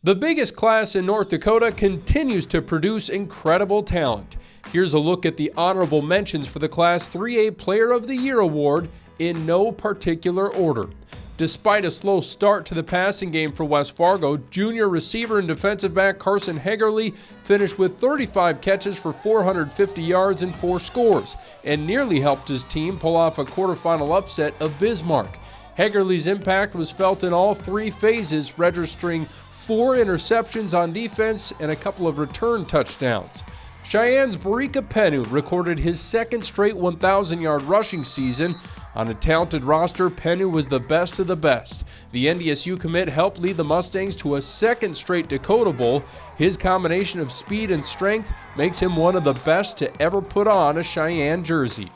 The biggest class in North Dakota continues to produce incredible talent. Here's a look at the honorable mentions for the Class 3A Player of the Year award in no particular order. Despite a slow start to the passing game for West Fargo, junior receiver and defensive back Carson Hegerly finished with 35 catches for 450 yards and 4 scores, and nearly helped his team pull off a quarterfinal upset of Bismarck. Hegerly's impact was felt in all 3 phases, registering 4 interceptions on defense and a couple of return touchdowns. Cheyenne's Barika Penu recorded his second straight 1,000-yard rushing season. On a talented roster, Penu was the best of the best. The NDSU commit helped lead the Mustangs to a second straight Dakota Bowl. His combination of speed and strength makes him one of the best to ever put on a Cheyenne jersey.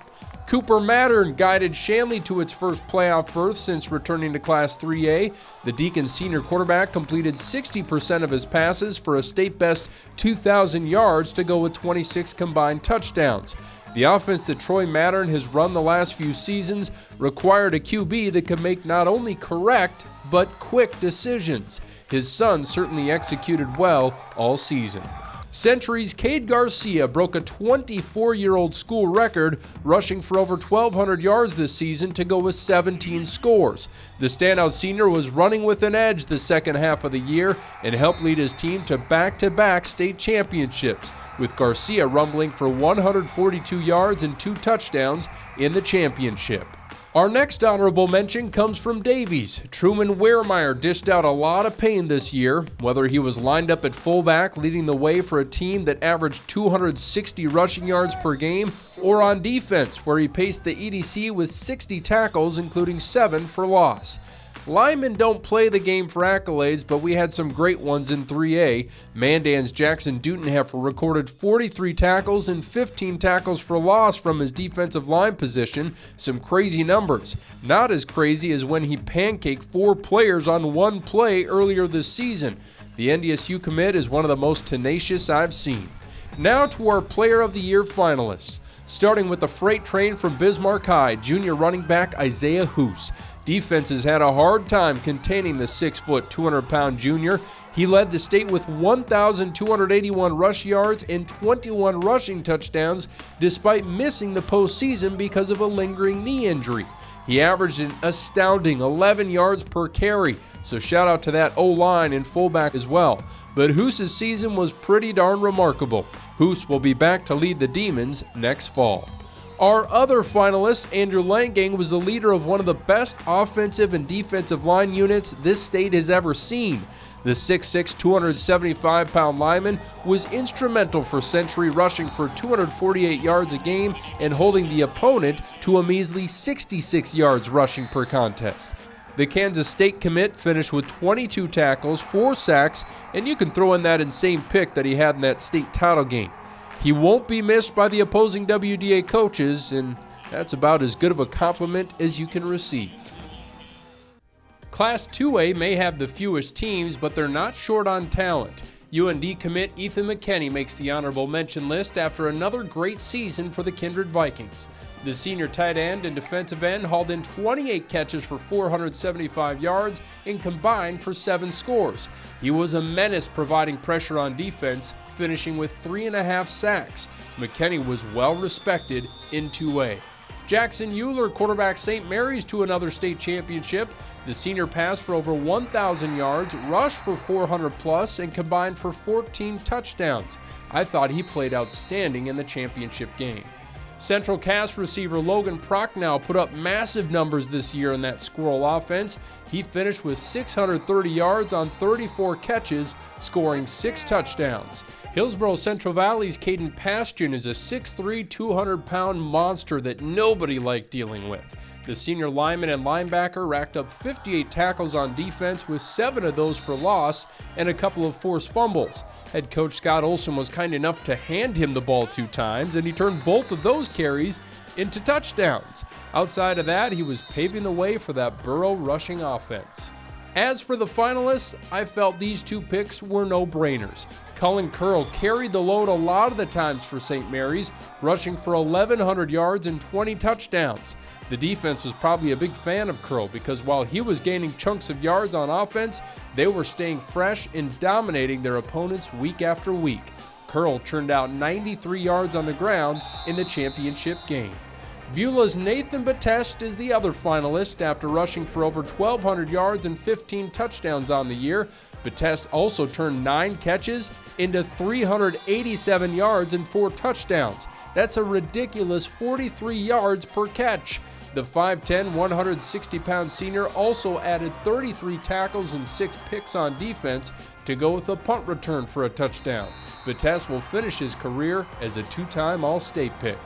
Cooper Mattern guided Shanley to its first playoff berth since returning to Class 3A. The Deacons senior quarterback completed 60% of his passes for a state-best 2,000 yards to go with 26 combined touchdowns. The offense that Troy Mattern has run the last few seasons required a QB that could make not only correct, but quick decisions. His son certainly executed well all season. Century's Cade Garcia broke a 24-year-old school record, rushing for over 1,200 yards this season to go with 17 scores. The standout senior was running with an edge the second half of the year and helped lead his team to back-to-back state championships, with Garcia rumbling for 142 yards and 2 touchdowns in the championship. Our next honorable mention comes from Davies. Truman Wehrmeyer dished out a lot of pain this year, whether he was lined up at fullback leading the way for a team that averaged 260 rushing yards per game, or on defense where he paced the EDC with 60 tackles, including 7 for loss. Linemen don't play the game for accolades, but we had some great ones in 3A. Mandan's Jackson Dutenheffer recorded 43 tackles and 15 tackles for loss from his defensive line position. Some crazy numbers. Not as crazy as when he pancaked 4 players on one play earlier this season. The NDSU commit is one of the most tenacious I've seen. Now to our Player of the Year finalists. Starting with the freight train from Bismarck High, junior running back Isaiah Huus. Defenses had a hard time containing the 6-foot, 200-pound junior. He led the state with 1,281 rush yards and 21 rushing touchdowns despite missing the postseason because of a lingering knee injury. He averaged an astounding 11 yards per carry, so shout out to that O-line and fullback as well. But Huus' season was pretty darn remarkable. Huus will be back to lead the Demons next fall. Our other finalist, Andrew Leingang, was the leader of one of the best offensive and defensive line units this state has ever seen. The 6'6", 275-pound lineman was instrumental for Century, rushing for 248 yards a game and holding the opponent to a measly 66 yards rushing per contest. The Kansas State commit finished with 22 tackles, 4 sacks, and you can throw in that insane pick that he had in that state title game. He won't be missed by the opposing WDA coaches, and that's about as good of a compliment as you can receive. Class 2A may have the fewest teams, but they're not short on talent. UND commit Ethan McKinney makes the honorable mention list after another great season for the Kindred Vikings. The senior tight end and defensive end hauled in 28 catches for 475 yards and combined for 7 scores. He was a menace providing pressure on defense, finishing with 3.5 sacks. McKinney was well respected in 2A. Jackson Euler quarterbacked St. Mary's to another state championship. The senior passed for over 1,000 yards, rushed for 400 plus, and combined for 14 touchdowns. I thought he played outstanding in the championship game. Central Cass receiver Logan Prochnow put up massive numbers this year in that Squirrel offense. He finished with 630 yards on 34 catches, scoring 6 touchdowns. Hillsborough Central Valley's Caden Pastian is a 6'3", 200-pound monster that nobody liked dealing with. The senior lineman and linebacker racked up 58 tackles on defense, with 7 of those for loss and a couple of forced fumbles. Head coach Scott Olson was kind enough to hand him the ball 2 times, and he turned both of those carries into touchdowns. Outside of that, he was paving the way for that Burrow rushing offense. As for the finalists, I felt these 2 picks were no-brainers. Cullen Curl carried the load a lot of the times for St. Mary's, rushing for 1,100 yards and 20 touchdowns. The defense was probably a big fan of Curl because while he was gaining chunks of yards on offense, they were staying fresh and dominating their opponents week after week. Curl churned out 93 yards on the ground in the championship game. Beulah's Nathan Battest is the other finalist after rushing for over 1,200 yards and 15 touchdowns on the year. Battest also turned 9 catches into 387 yards and 4 touchdowns. That's a ridiculous 43 yards per catch. The 5'10", 160-pound senior also added 33 tackles and 6 picks on defense to go with a punt return for a touchdown. Battest will finish his career as a 2-time All-State pick.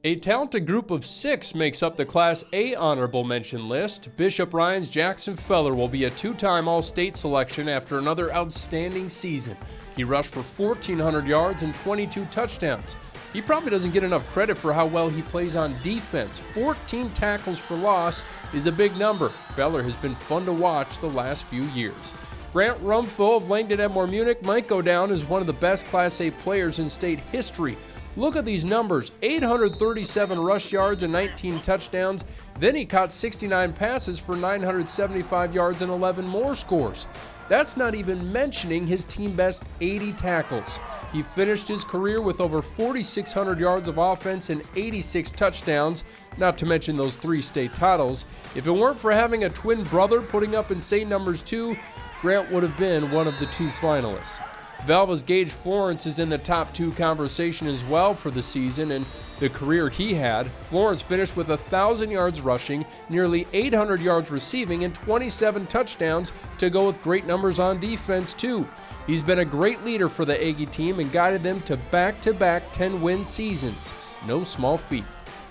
A talented group of 6 makes up the Class A honorable mention list. Bishop Ryan's Jackson Feller will be a 2-time All-State selection after another outstanding season. He rushed for 1,400 yards and 22 touchdowns. He probably doesn't get enough credit for how well he plays on defense. 14 tackles for loss is a big number. Feller has been fun to watch the last few years. Grant Romfo of Langdon-E-M Munich might go down as one of the best Class A players in state history. Look at these numbers, 837 rush yards and 19 touchdowns. Then he caught 69 passes for 975 yards and 11 more scores. That's not even mentioning his team best 80 tackles. He finished his career with over 4,600 yards of offense and 86 touchdowns, not to mention those 3 state titles. If it weren't for having a twin brother putting up insane numbers too, Grant would have been one of the 2 finalists. Velva's Gage Florence is in the top 2 conversation as well for the season and the career he had. Florence finished with 1,000 yards rushing, nearly 800 yards receiving, and 27 touchdowns to go with great numbers on defense too. He's been a great leader for the Aggie team and guided them to back-to-back 10-win seasons. No small feat.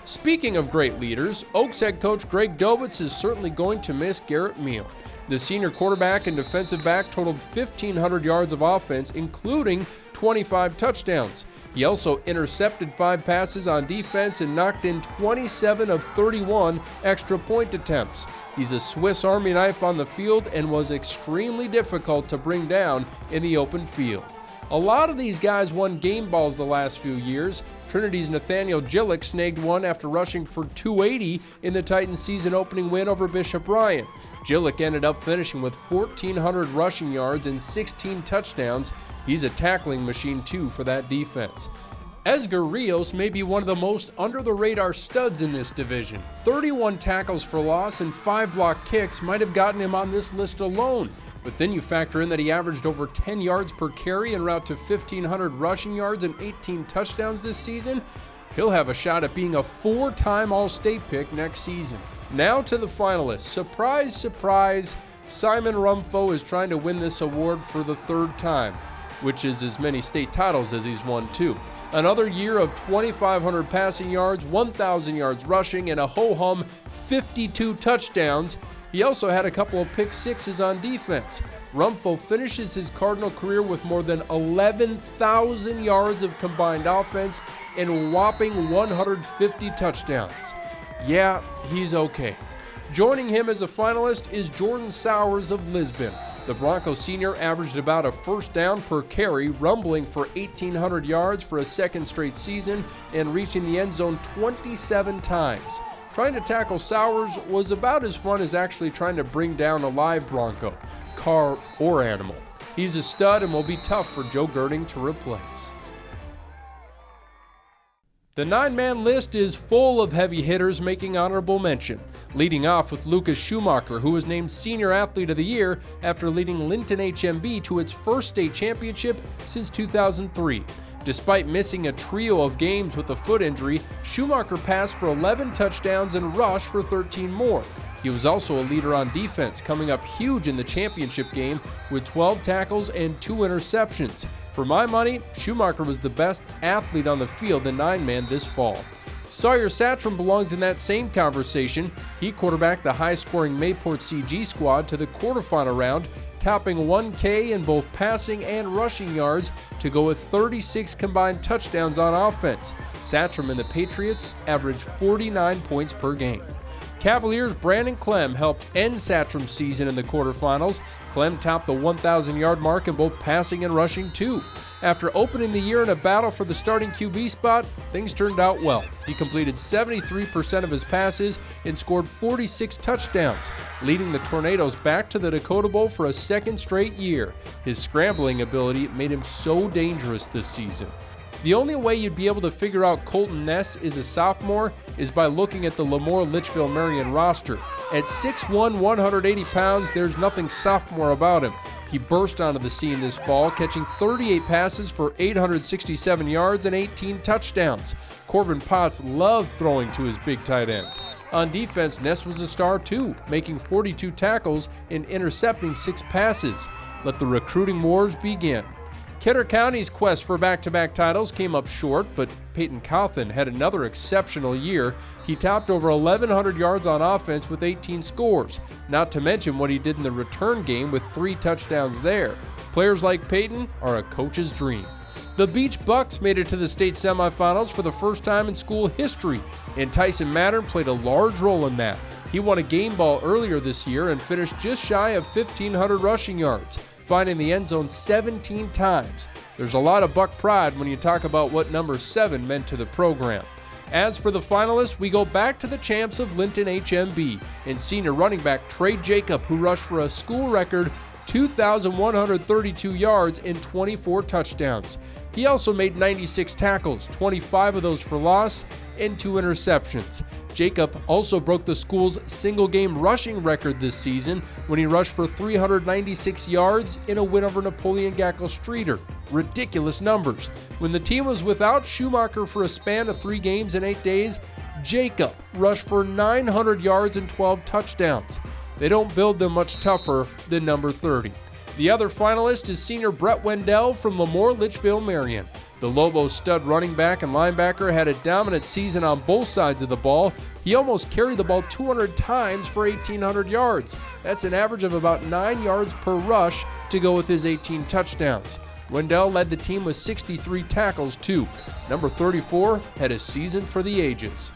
Speaking of great leaders, Oaks head coach Greg Dobitz is certainly going to miss Garrett Meal. The senior quarterback and defensive back totaled 1,500 yards of offense, including 25 touchdowns. He also intercepted 5 passes on defense and knocked in 27 of 31 extra point attempts. He's a Swiss Army knife on the field and was extremely difficult to bring down in the open field. A lot of these guys won game balls the last few years. Trinity's Nathaniel Gillick snagged one after rushing for 280 in the Titans' season-opening win over Bishop Ryan. Gillick ended up finishing with 1,400 rushing yards and 16 touchdowns. He's a tackling machine, too, for that defense. Edgar Rios may be one of the most under-the-radar studs in this division. 31 tackles for loss and 5 block kicks might have gotten him on this list alone. But then you factor in that he averaged over 10 yards per carry en route to 1,500 rushing yards and 18 touchdowns this season. He'll have a shot at being a 4-time All-State pick next season. Now to the finalists. Surprise, surprise, Simon Romfo is trying to win this award for the 3rd time, which is as many state titles as he's won too. Another year of 2,500 passing yards, 1,000 yards rushing, and a ho-hum 52 touchdowns. He also had a couple of pick sixes on defense. Romfo finishes his Cardinal career with more than 11,000 yards of combined offense and a whopping 150 touchdowns. Yeah, he's okay. Joining him as a finalist is Jordan Sowers of Lisbon. The Broncos senior averaged about a first down per carry, rumbling for 1,800 yards for a 2nd straight season and reaching the end zone 27 times. Trying to tackle Sowers was about as fun as actually trying to bring down a live Bronco, car, or animal. He's a stud and will be tough for Joe Girding to replace. The 9-man list is full of heavy hitters making honorable mention, leading off with Lucas Schumacher, who was named Senior Athlete of the Year after leading Linton-HMB to its first state championship since 2003. Despite missing a trio of games with a foot injury, Schumacher passed for 11 touchdowns and rushed for 13 more. He was also a leader on defense, coming up huge in the championship game with 12 tackles and 2 interceptions. For my money, Schumacher was the best athlete on the field in 9-man this fall. Sawyer Satrom belongs in that same conversation. He quarterbacked the high-scoring Mayport CG squad to the quarterfinal round, topping 1K in both passing and rushing yards to go with 36 combined touchdowns on offense. Satrom and the Patriots averaged 49 points per game. Cavaliers' Brandon Clem helped end Satrom's season in the quarterfinals. Clem topped the 1,000-yard mark in both passing and rushing too. After opening the year in a battle for the starting QB spot, things turned out well. He completed 73% of his passes and scored 46 touchdowns, leading the Tornadoes back to the Dakota Bowl for a second straight year. His scrambling ability made him so dangerous this season. The only way you'd be able to figure out Colton Ness is a sophomore is by looking at the LaMoure-Litchfield-Marion roster. At 6'1", 180 pounds, there's nothing sophomore about him. He burst onto the scene this fall, catching 38 passes for 867 yards and 18 touchdowns. Corbin Potts loved throwing to his big tight end. On defense, Ness was a star too, making 42 tackles and intercepting 6 passes. Let the recruiting wars begin. Kidder County's quest for back-to-back titles came up short, but Peyton Couthen had another exceptional year. He topped over 1,100 yards on offense with 18 scores, not to mention what he did in the return game with 3 touchdowns there. Players like Peyton are a coach's dream. The Beach Bucks made it to the state semifinals for the first time in school history, and Tyson Mattern played a large role in that. He won a game ball earlier this year and finished just shy of 1,500 rushing yards, finding the end zone 17 times. There's a lot of Buck pride when you talk about what number 7 meant to the program. As for the finalists, we go back to the champs of Linton-HMB and senior running back Trey Jacob, who rushed for a school record 2,132 yards and 24 touchdowns. He also made 96 tackles, 25 of those for loss, and 2 interceptions. Jacob also broke the school's single-game rushing record this season when he rushed for 396 yards in a win over Napoleon Gackle-Streeter. Ridiculous numbers. When the team was without Schumacher for a span of 3 games in 8 days, Jacob rushed for 900 yards and 12 touchdowns. They don't build them much tougher than number 30. The other finalist is senior Brett Wendel from LaMoure-Litchfield-Marion. The Lobos stud running back and linebacker had a dominant season on both sides of the ball. He almost carried the ball 200 times for 1,800 yards. That's an average of about 9 yards per rush to go with his 18 touchdowns. Wendell led the team with 63 tackles too. Number 34 had a season for the ages.